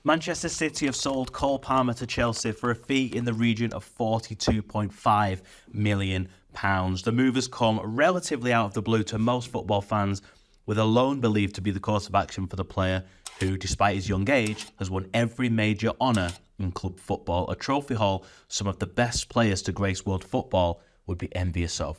Manchester City have sold Cole Palmer to Chelsea for a fee in the region of £42.5 million. The move has come relatively out of the blue to most football fans, with a loan believed to be the course of action for the player who, despite his young age, has won every major honour in club football, a trophy hall some of the best players to grace world football would be envious of.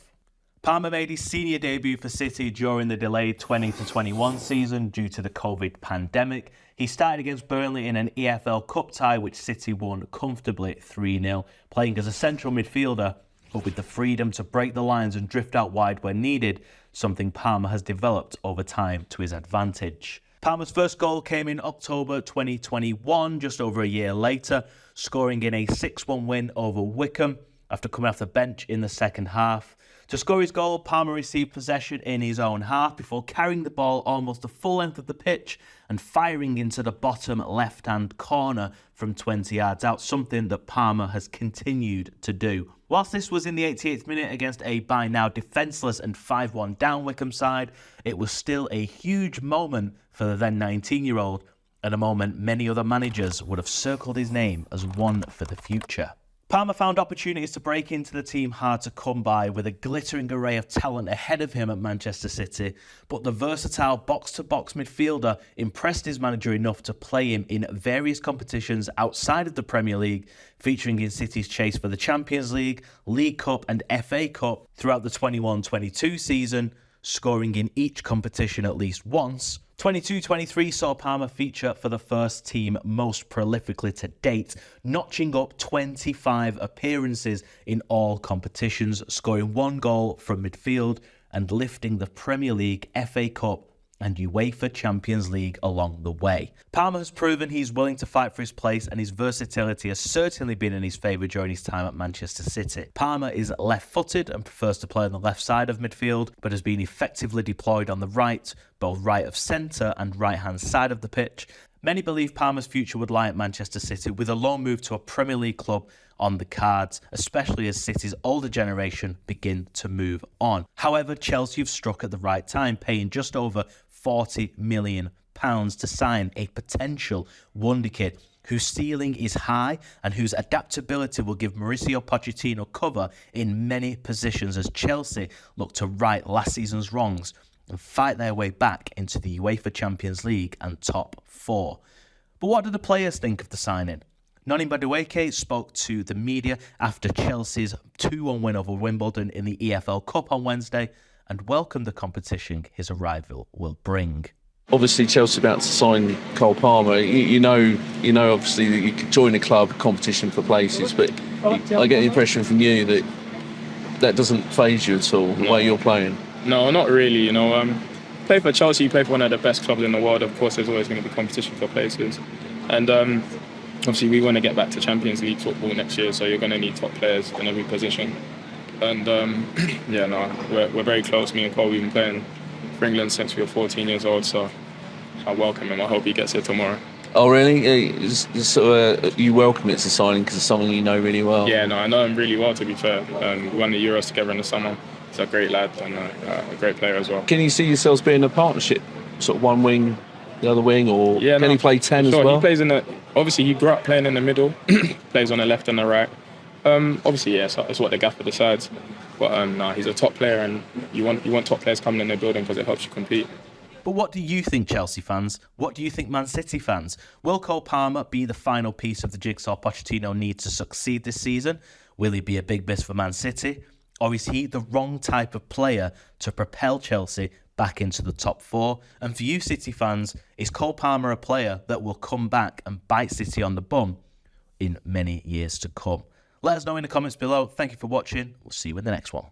Palmer made his senior debut for City during the delayed 20-21 season due to the COVID pandemic. He started against Burnley in an EFL Cup tie, which City won comfortably 3-0, playing as a central midfielder, but with the freedom to break the lines and drift out wide when needed, something Palmer has developed over time to his advantage. Palmer's first goal came in October 2021, just over a year later, scoring in a 6-1 win over Wycombe after coming off the bench in the second half. To score his goal, Palmer received possession in his own half before carrying the ball almost the full length of the pitch and firing into the bottom left-hand corner from 20 yards out, something that Palmer has continued to do. Whilst this was in the 88th minute against a by now defenceless and 5-1 down Wycombe side, it was still a huge moment for the then 19-year-old, and a moment many other managers would have circled his name as one for the future. Palmer found opportunities to break into the team hard to come by, with a glittering array of talent ahead of him at Manchester City, but the versatile box-to-box midfielder impressed his manager enough to play him in various competitions outside of the Premier League, featuring in City's chase for the Champions League, League Cup and FA Cup throughout the 21-22 season, scoring in each competition at least once. 22-23 saw Palmer feature for the first team most prolifically to date, notching up 25 appearances in all competitions, scoring 1 goal from midfield and lifting the Premier League, FA Cup and UEFA Champions League along the way. Palmer has proven he's willing to fight for his place, and his versatility has certainly been in his favour during his time at Manchester City. Palmer is left-footed and prefers to play on the left side of midfield, but has been effectively deployed on the right, both right of centre and right-hand side of the pitch. Many believe Palmer's future would lie at Manchester City, with a loan move to a Premier League club on the cards, especially as City's older generation begin to move on. However, Chelsea have struck at the right time, paying just over £40 million to sign a potential wonderkid whose ceiling is high and whose adaptability will give Mauricio Pochettino cover in many positions as Chelsea look to right last season's wrongs and fight their way back into the UEFA Champions League and top 4. But what do the players think of the signing? Noni Madueke spoke to the media after Chelsea's 2-1 win over Wimbledon in the EFL Cup on Wednesday and welcomed the competition his arrival will bring. Obviously, Chelsea about to sign Cole Palmer. You know, obviously that you could join a club competition for places, but I get the impression from you that that doesn't faze you at all, the way you're playing. No, not really. Play for Chelsea, you play for one of the best clubs in the world. Of course, there's always going to be competition for places, and obviously we want to get back to Champions League football next year, so you're going to need top players in every position. And we're very close. Me and Cole, we've been playing for England since we were 14 years old, so I welcome him. I hope he gets here tomorrow. Oh, really? You welcome it to signing because it's someone you know really well? Yeah, no, I know him really well, to be fair. We won the Euros together in the summer. He's a great lad and a great player as well. Can you see yourselves being a partnership, sort of one wing, the other wing, or can he play 10 sure, as well? He plays obviously he grew up playing in the middle, plays on the left and the right. Obviously, yeah, it's what the gaffer decides. But he's a top player, and you want top players coming in the building because it helps you compete. But what do you think, Chelsea fans? What do you think, Man City fans? Will Cole Palmer be the final piece of the jigsaw Pochettino needs to succeed this season? Will he be a big miss for Man City? Or is he the wrong type of player to propel Chelsea back into the top 4? And for you City fans, is Cole Palmer a player that will come back and bite City on the bum in many years to come? Let us know in the comments below. Thank you for watching. We'll see you in the next one.